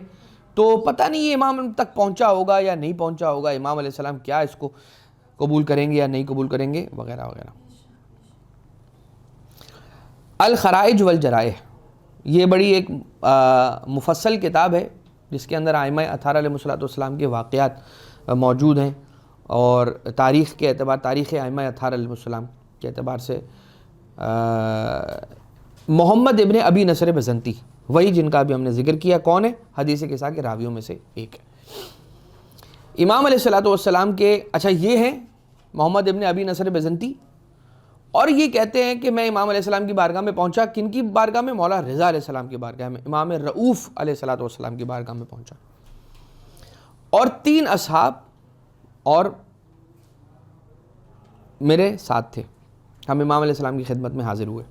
تو پتہ نہیں یہ امام تک پہنچا ہوگا یا نہیں پہنچا ہوگا، امام علیہ السلام کیا اس کو قبول کریں گے یا نہیں قبول کریں گے، وغیرہ وغیرہ۔ الخرائج والجرائح، یہ بڑی ایک مفصل کتاب ہے جس کے اندر ائمہ اطہار علیہ السلام کے واقعات موجود ہیں، اور تاریخ کے اعتبار، تاریخ ائمہ اطہار علیہ السلام کے اعتبار سے محمد ابن ابی نصر بزنتی، وہی جن کا بھی ہم نے ذکر کیا، کون ہے؟ حدیث قصہ کے راویوں میں سے ایک ہے۔ امام علیہ السلام کے اچھا یہ ہیں محمد ابن ابی نصر بزنتی، اور یہ کہتے ہیں کہ میں امام علیہ السلام کی بارگاہ میں پہنچا، کن کی بارگاہ میں؟ مولا رضا علیہ السلام کی بارگاہ میں، امام رؤوف علیہ السلام کی بارگاہ میں پہنچا، اور 3 اصحاب اور میرے ساتھ تھے، ہم امام علیہ السلام کی خدمت میں حاضر ہوئے،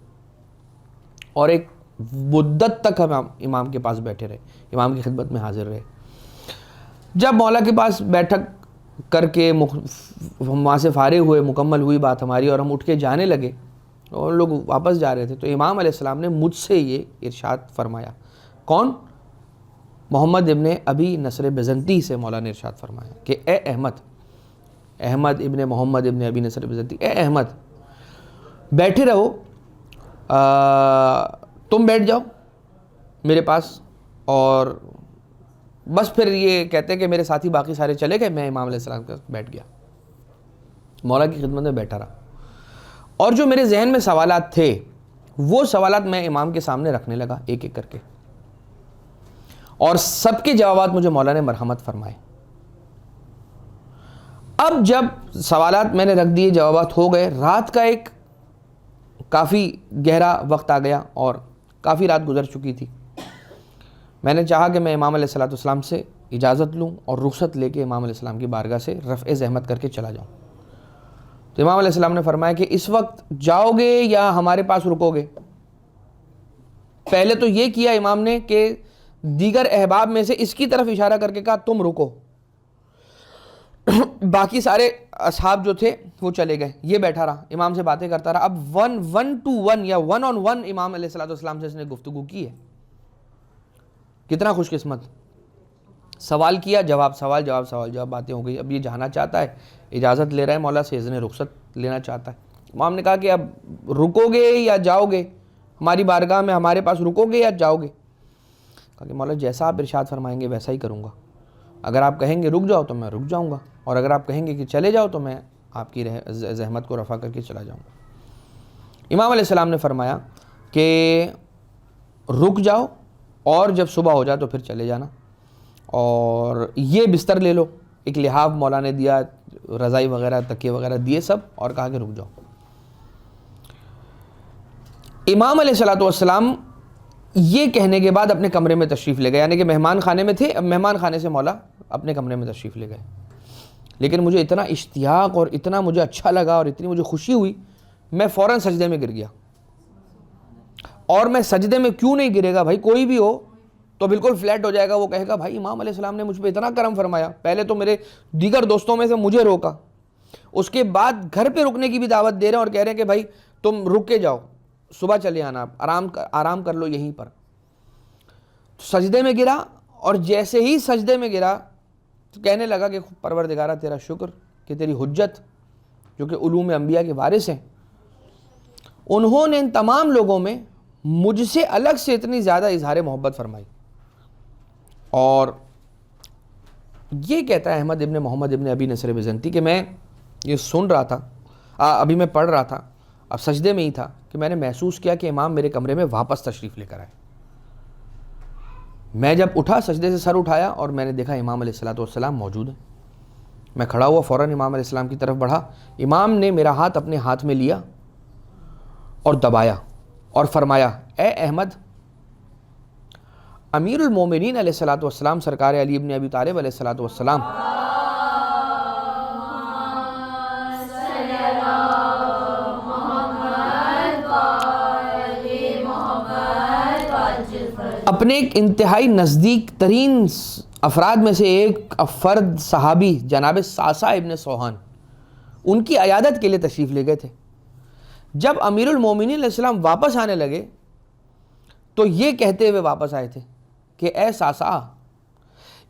اور ایک مدت تک ہم امام کے پاس بیٹھے رہے، امام کی خدمت میں حاضر رہے۔ جب مولا کے پاس بیٹھک کر کے ہم وہاں سے فارغ ہوئے، مکمل ہوئی بات ہماری، اور ہم اٹھ کے جانے لگے اور لوگ واپس جا رہے تھے، تو امام علیہ السلام نے مجھ سے یہ ارشاد فرمایا۔ کون؟ محمد ابن ابی نصر بزنتی سے مولا نے ارشاد فرمایا کہ اے احمد، احمد ابن محمد ابن ابی نصر بزنتی، اے احمد بیٹھے رہو، تم بیٹھ جاؤ میرے پاس، اور بس پھر یہ کہتے ہیں کہ میرے ساتھی باقی سارے چلے گئے، میں امام علیہ السلام کے بیٹھ گیا، مولا کی خدمت میں بیٹھا رہا، اور جو میرے ذہن میں سوالات تھے وہ سوالات میں امام کے سامنے رکھنے لگا ایک ایک کر کے، اور سب کے جوابات مجھے مولا نے مرحمت فرمائے۔ اب جب سوالات میں نے رکھ دیے، جوابات ہو گئے، رات کا ایک کافی گہرا وقت آ گیا اور کافی رات گزر چکی تھی، میں نے چاہا کہ میں امام علیہ السلام سے اجازت لوں اور رخصت لے کے امام علیہ السلام کی بارگاہ سے رفع زحمت کر کے چلا جاؤں۔ تو امام علیہ السلام نے فرمایا کہ اس وقت جاؤ گے یا ہمارے پاس رکو گے؟ پہلے تو یہ کیا امام نے کہ دیگر احباب میں سے اس کی طرف اشارہ کر کے کہا تم رکو، باقی سارے اصحاب جو تھے وہ چلے گئے، یہ بیٹھا رہا، امام سے باتیں کرتا رہا۔ اب 1-1 یا 1-on-1 امام علیہ السلام سے اس نے گفتگو کی ہے۔ کتنا خوش قسمت، سوال کیا، جواب، سوال جواب، سوال جواب، باتیں ہو گئی۔ اب یہ جانا چاہتا ہے، اجازت لے رہا ہے مولا سے، اذن رخصت لینا چاہتا ہے۔ امام نے کہا کہ اب رکو گے یا جاؤ گے ہماری بارگاہ میں، ہمارے پاس رکو گے یا جاؤ گے؟ کہا کہ مولا جیسا آپ ارشاد فرمائیں گے ویسا ہی کروں گا، اگر آپ کہیں گے رک جاؤ تو میں رک جاؤں گا، اور اگر آپ کہیں گے کہ چلے جاؤ تو میں آپ کی زحمت کو رفع کر کے چلا جاؤں گا۔ امام علیہ السلام نے فرمایا کہ رک جاؤ، اور جب صبح ہو جائے تو پھر چلے جانا، اور یہ بستر لے لو، ایک لحاف مولا نے دیا، رضائی وغیرہ تکیے وغیرہ دیے سب، اور کہا کہ رک جاؤ۔ امام علیہ السلام یہ کہنے کے بعد اپنے کمرے میں تشریف لے گئے، یعنی کہ مہمان خانے میں تھے، اب مہمان خانے سے مولا اپنے کمرے میں تشریف لے گئے۔ لیکن مجھے اتنا اشتیاق اور اتنا مجھے اچھا لگا اور اتنی مجھے خوشی ہوئی، میں فوراً سجدے میں گر گیا۔ اور میں سجدے میں کیوں نہیں گرے گا بھائی؟ کوئی بھی ہو تو بالکل فلیٹ ہو جائے گا، وہ کہے گا بھائی امام علیہ السلام نے مجھ پہ اتنا کرم فرمایا، پہلے تو میرے دیگر دوستوں میں سے مجھے روکا، اس کے بعد گھر پہ رکنے کی بھی دعوت دے رہے ہیں اور کہہ رہے ہیں کہ بھائی تم رک کے جاؤ، صبح چلے آنا، آپ آرام کر لو یہیں پر. سجدے میں گرا، اور جیسے ہی سجدے میں گرا تو کہنے لگا کہ پروردگارہ تیرا شکر کہ تیری حجت جو کہ علوم انبیاء کے وارث ہیں، انہوں نے ان تمام لوگوں میں مجھ سے الگ سے اتنی زیادہ اظہار محبت فرمائی. اور یہ کہتا ہے احمد ابن محمد ابن ابی نصر بزنطی کہ میں یہ سن رہا تھا، ابھی میں پڑھ رہا تھا، اب سجدے میں ہی تھا کہ میں نے محسوس کیا کہ امام میرے کمرے میں واپس تشریف لے کر آئے. میں جب اٹھا، سجدے سے سر اٹھایا اور میں نے دیکھا امام علیہ الصلوۃ والسلام موجود ہیں. میں کھڑا ہوا، فوراً امام علیہ السلام کی طرف بڑھا. امام نے میرا ہاتھ اپنے ہاتھ میں لیا اور دبایا اور فرمایا، اے احمد، امیر المومنین علیہ الصلوۃ والسلام سرکار علی ابن ابی طالب علیہ الصلوۃ والسلام اپنے ایک انتہائی نزدیک ترین افراد میں سے ایک فرد صحابی جناب ساسا ابن سوہان، ان کی عیادت کے لیے تشریف لے گئے تھے. جب امیر المومنین علیہ السلام واپس آنے لگے تو یہ کہتے ہوئے واپس آئے تھے کہ اے ساسا،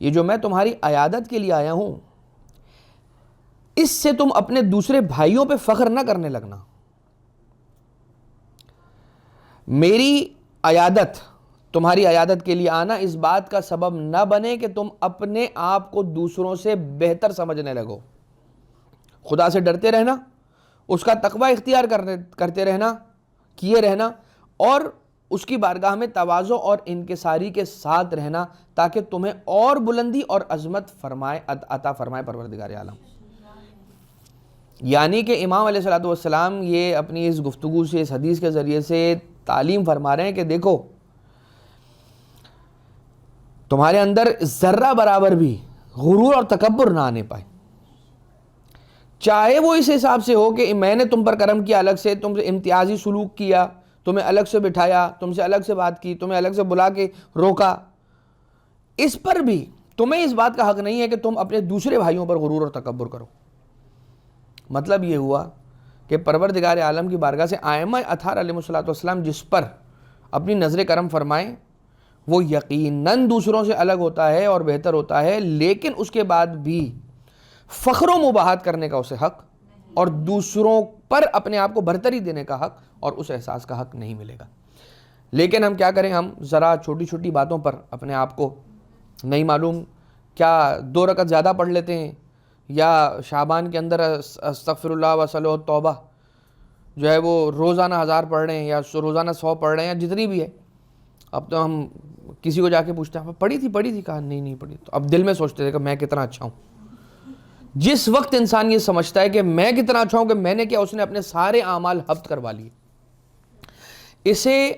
یہ جو میں تمہاری عیادت کے لیے آیا ہوں، اس سے تم اپنے دوسرے بھائیوں پہ فخر نہ کرنے لگنا. میری عیادت، تمہاری عیادت کے لیے آنا اس بات کا سبب نہ بنے کہ تم اپنے آپ کو دوسروں سے بہتر سمجھنے لگو. خدا سے ڈرتے رہنا، اس کا تقوی اختیار کرتے رہنا، کیے رہنا، اور اس کی بارگاہ میں تواضع اور انکساری کے ساتھ رہنا تاکہ تمہیں اور بلندی اور عظمت عطا فرمائے پروردگار عالم. یعنی کہ امام علیہ الصلوۃ والسلام یہ اپنی اس گفتگو سے، اس حدیث کے ذریعے سے تعلیم فرما رہے ہیں کہ دیکھو، تمہارے اندر ذرہ برابر بھی غرور اور تکبر نہ آنے پائے، چاہے وہ اس حساب سے ہو کہ میں نے تم پر کرم کیا، الگ سے تم سے امتیازی سلوک کیا، تمہیں الگ سے بٹھایا، تم سے الگ سے بات کی، تمہیں الگ سے بلا کے روکا. اس پر بھی تمہیں اس بات کا حق نہیں ہے کہ تم اپنے دوسرے بھائیوں پر غرور اور تکبر کرو. مطلب یہ ہوا کہ پروردگار عالم کی بارگاہ سے ائمہ اطہار علیہ الصلوۃ والسلام جس پر اپنی نظر کرم فرمائیں وہ یقیناً دوسروں سے الگ ہوتا ہے اور بہتر ہوتا ہے، لیکن اس کے بعد بھی فخر و مباحت کرنے کا اسے حق اور دوسروں پر اپنے آپ کو برتری دینے کا حق اور اس احساس کا حق نہیں ملے گا. لیکن ہم کیا کریں، ہم ذرا چھوٹی چھوٹی باتوں پر اپنے آپ کو نہیں معلوم کیا 2 رکعت زیادہ پڑھ لیتے ہیں، یا شعبان کے اندر استغفر اللہ وصلو التوبہ جو ہے وہ روزانہ 1000 پڑھ رہے ہیں یا روزانہ 100 پڑھ رہے ہیں، یا جتنی بھی ہے. اب تو ہم کسی کو جا کے پوچھتے ہیں پڑھی تھی، کہا نہیں پڑھی، تو اب دل میں سوچتے تھے کہ میں کتنا اچھا ہوں. جس وقت انسان یہ سمجھتا ہے کہ میں کتنا اچھا ہوں کہ میں نے کیا، اس نے اپنے سارے اعمال حبط کروا لیے. اسے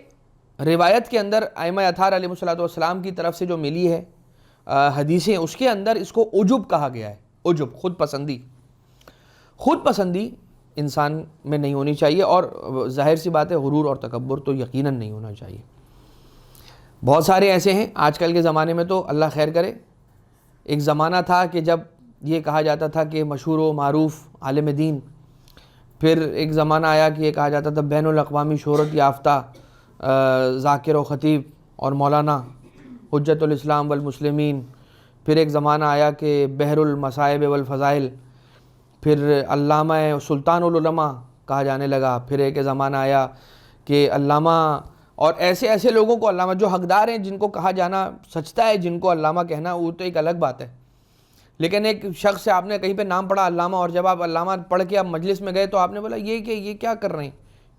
روایت کے اندر ائمہ اطہار علیہ الصلوۃ والسلام کی طرف سے جو ملی ہے حدیثیں، اس کے اندر اس کو عجب کہا گیا ہے. عجب، خود پسندی انسان میں نہیں ہونی چاہیے، اور ظاہر سی بات ہے غرور اور تکبر تو یقیناً نہیں ہونا چاہیے. بہت سارے ایسے ہیں آج کل کے زمانے میں، تو اللہ خیر کرے. ایک زمانہ تھا کہ جب یہ کہا جاتا تھا کہ مشہور و معروف عالم دین، پھر ایک زمانہ آیا کہ یہ کہا جاتا تھا بین الاقوامی شہرت یافتہ ذاکر و خطیب اور مولانا حجت الاسلام والمسلمین. پھر ایک زمانہ آیا کہ بحر المصائب والفضائل، پھر علامہ سلطان العلماء کہا جانے لگا. پھر ایک زمانہ آیا کہ علامہ، اور ایسے ایسے لوگوں کو علامہ جو حقدار ہیں، جن کو کہا جانا سچتا ہے، جن کو علامہ کہنا وہ تو ایک الگ بات ہے. لیکن ایک شخص سے آپ نے کہیں پہ نام پڑھا علامہ، اور جب آپ علامہ پڑھ کے آپ مجلس میں گئے تو آپ نے بولا یہ کیا کر رہے ہیں،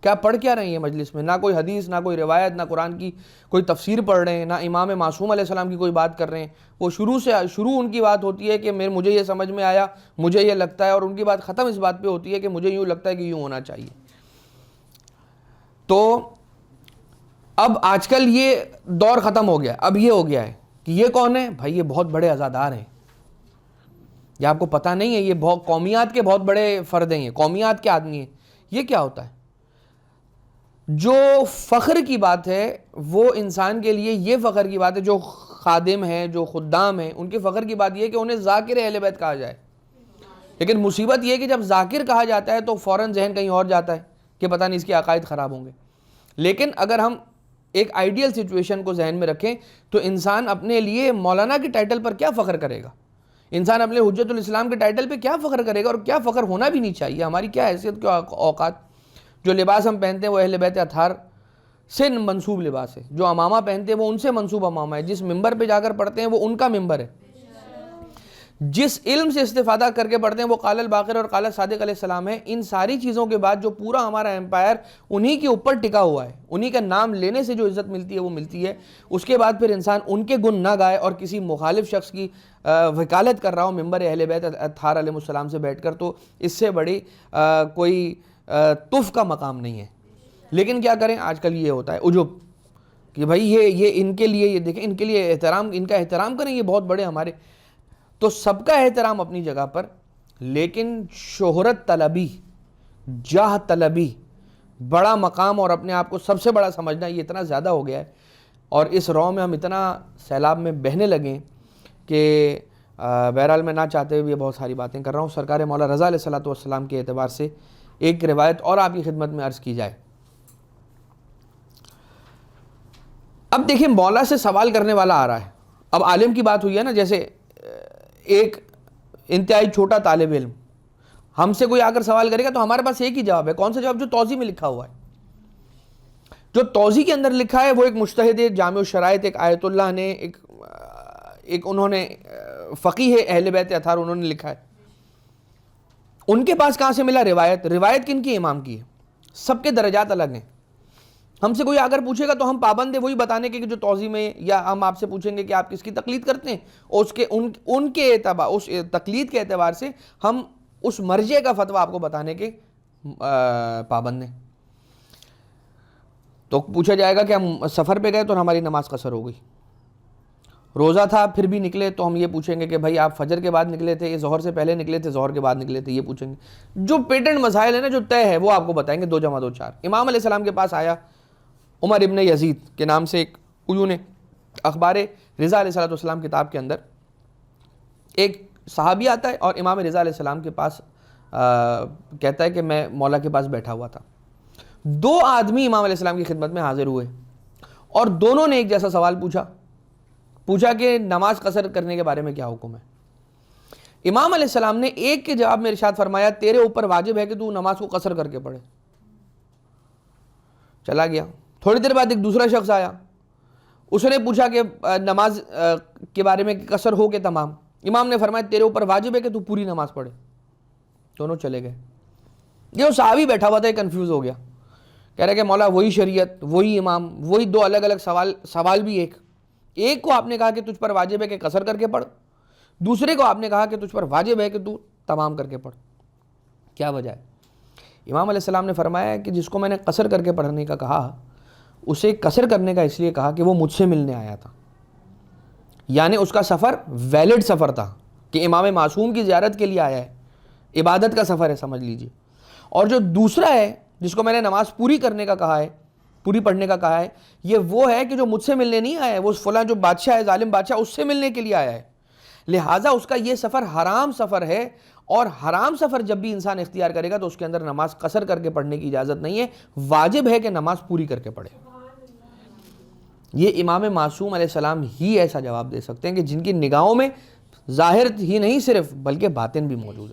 کیا پڑھ کیا رہے ہیں یہ مجلس میں؟ نہ کوئی حدیث، نہ کوئی روایت، نہ قرآن کی کوئی تفسیر پڑھ رہے ہیں، نہ امام معصوم علیہ السلام کی کوئی بات کر رہے ہیں. وہ شروع ان کی بات ہوتی ہے کہ مجھے یہ سمجھ میں آیا، مجھے یہ لگتا ہے، اور ان کی بات ختم اس بات پہ ہوتی ہے کہ مجھے یوں لگتا ہے کہ یوں ہونا چاہیے. تو اب آج کل یہ دور ختم ہو گیا. اب یہ ہو گیا ہے کہ یہ کون ہے بھائی، یہ بہت بڑے عزادار ہیں. یہ آپ کو پتہ نہیں ہے، یہ بہت قومیات کے بہت بڑے فرد ہیں، یہ قومیات کے آدمی ہیں. یہ کیا ہوتا ہے؟ جو فخر کی بات ہے وہ انسان کے لیے یہ فخر کی بات ہے، جو خادم ہیں، جو خدام ہیں، ان کے فخر کی بات یہ ہے کہ انہیں ذاکر اہل بیت کہا جائے. لیکن مصیبت یہ ہے کہ جب ذاکر کہا جاتا ہے تو فوراً ذہن کہیں اور جاتا ہے کہ پتہ نہیں اس کے عقائد خراب ہوں گے. لیکن اگر ہم ایک آئیڈیل سچویشن کو ذہن میں رکھیں تو انسان اپنے لیے مولانا کے ٹائٹل پر کیا فخر کرے گا, انسان اپنے حجت الاسلام کے ٹائٹل پہ کیا فخر کرے گا, اور کیا فخر ہونا بھی نہیں چاہیے. ہماری کیا حیثیت کے اوقات, جو لباس ہم پہنتے ہیں وہ اہل بیت اطہار سے منسوب لباس ہے, جو امامہ پہنتے ہیں وہ ان سے منسوب امامہ ہے, جس ممبر پہ جا کر پڑھتے ہیں وہ ان کا ممبر ہے, جس علم سے استفادہ کر کے پڑھتے ہیں وہ قال الباقر اور قال صادق علیہ السلام ہے. ان ساری چیزوں کے بعد جو پورا ہمارا امپائر انہی کے اوپر ٹکا ہوا ہے, انہی کا نام لینے سے جو عزت ملتی ہے وہ ملتی ہے. اس کے بعد پھر انسان ان کے گن نہ گائے اور کسی مخالف شخص کی وکالت کر رہا ہو ممبر اہل بیت اطہار علیہ السلام سے بیٹھ کر, تو اس سے بڑی کوئی تف کا مقام نہیں ہے. لیکن کیا کریں, آج کل یہ ہوتا ہے عجب کہ بھائی یہ ان کے لیے, یہ دیکھیں ان کے لیے احترام, ان کا احترام کریں, یہ بہت بڑے ہمارے. تو سب کا احترام اپنی جگہ پر, لیکن شہرت طلبی, جاہ طلبی, بڑا مقام اور اپنے آپ کو سب سے بڑا سمجھنا, یہ اتنا زیادہ ہو گیا ہے. اور اس رو میں ہم اتنا سیلاب میں بہنے لگیں کہ بہرحال میں نہ چاہتے ہوئے بہت ساری باتیں کر رہا ہوں. سرکار مولا رضا علیہ الصلوۃ والسلام کے اعتبار سے ایک روایت اور آپ کی خدمت میں عرض کی جائے. اب دیکھیں مولا سے سوال کرنے والا آ رہا ہے, اب عالم کی بات ہوئی ہے نا, جیسے ایک انتہائی چھوٹا طالب علم ہم سے کوئی آ کر سوال کرے گا تو ہمارے پاس ایک ہی جواب ہے. کون سا جواب؟ جو توضیح میں لکھا ہوا ہے. جو توضیح کے اندر لکھا ہے وہ ایک مجتہد جامع الشرائط, ایک آیت اللہ نے, ایک انہوں نے فقیہ اہل بیت اطہار انہوں نے لکھا ہے. ان کے پاس کہاں سے ملا روایت؟ روایت کن کی؟ امام کی ہے. سب کے درجات الگ ہیں. ہم سے کوئی اگر پوچھے گا تو ہم پابند ہیں وہی بتانے کے کہ جو توضیح میں, یا ہم آپ سے پوچھیں گے کہ آپ کس کی تقلید کرتے ہیں, اور اس کے ان کے اعتبار, اس تقلید کے اعتبار سے ہم اس مرجع کا فتویٰ آپ کو بتانے کے پابند ہیں. تو پوچھا جائے گا کہ ہم سفر پہ گئے تو ہماری نماز قصر ہو گئی, روزہ تھا پھر بھی نکلے تو ہم یہ پوچھیں گے کہ بھائی آپ فجر کے بعد نکلے تھے, یہ ظہر سے پہلے نکلے تھے, ظہر کے بعد نکلے تھے, یہ پوچھیں گے. جو پیٹنٹ مسائل ہیں نا, جو طے ہے, وہ آپ کو بتائیں گے 2 + 2 = 4. امام علیہ السلام کے پاس آیا عمر ابن یزید کے نام سے ایک عیون اخبار رضا علیہ السلام کتاب کے اندر ایک صحابی آتا ہے اور امام رضا علیہ السلام کے پاس کہتا ہے کہ میں مولا کے پاس بیٹھا ہوا تھا. 2 آدمی امام علیہ السلام کی خدمت میں حاضر ہوئے اور دونوں نے ایک جیسا سوال پوچھا کہ نماز قصر کرنے کے بارے میں کیا حکم ہے. امام علیہ السلام نے ایک کے جواب میں ارشاد فرمایا, تیرے اوپر واجب ہے کہ تو نماز کو قصر کر کے پڑھے. چلا گیا. تھوڑی دیر بعد ایک دوسرا شخص آیا, اس نے پوچھا کہ نماز کے بارے میں قصر ہو کہ تمام. امام نے فرمایا تیرے اوپر واجب ہے کہ تو پوری نماز پڑھے. دونوں چلے گئے. یہ صحابی بیٹھا ہوا تھا, کنفیوز ہو گیا, کہہ رہا کہ مولا وہی شریعت, وہی امام, وہی 2 الگ الگ سوال بھی ایک کو آپ نے کہا کہ تجھ پر واجب ہے کہ قصر کر کے پڑھ, دوسرے کو آپ نے کہا کہ تجھ پر واجب ہے کہ تو تمام کر کے پڑھ. کیا وجہ ہے؟ امام علیہ السلام نے فرمایا کہ جس کو میں نے قصر کر کے پڑھنے کا کہا, اسے قصر کرنے کا اس لیے کہا کہ وہ مجھ سے ملنے آیا تھا, یعنی اس کا سفر ویلڈ سفر تھا کہ امام معصوم کی زیارت کے لیے آیا ہے, عبادت کا سفر ہے سمجھ لیجئے. اور جو دوسرا ہے جس کو میں نے نماز پوری کرنے کا کہا ہے, پوری پڑھنے کا کہا ہے, یہ وہ ہے کہ جو مجھ سے ملنے نہیں آیا ہے, وہ فلاں جو بادشاہ ہے, ظالم بادشاہ, اس سے ملنے کے لیے آیا ہے. لہٰذا اس کا یہ سفر حرام سفر ہے, اور حرام سفر جب بھی انسان اختیار کرے گا تو اس کے اندر نماز قصر کر کے پڑھنے کی اجازت نہیں ہے, واجب ہے کہ نماز پوری کر کے پڑھے. یہ امام معصوم علیہ السلام ہی ایسا جواب دے سکتے ہیں کہ جن کی نگاہوں میں ظاہر ہی نہیں صرف بلکہ باطن بھی موجود ہے.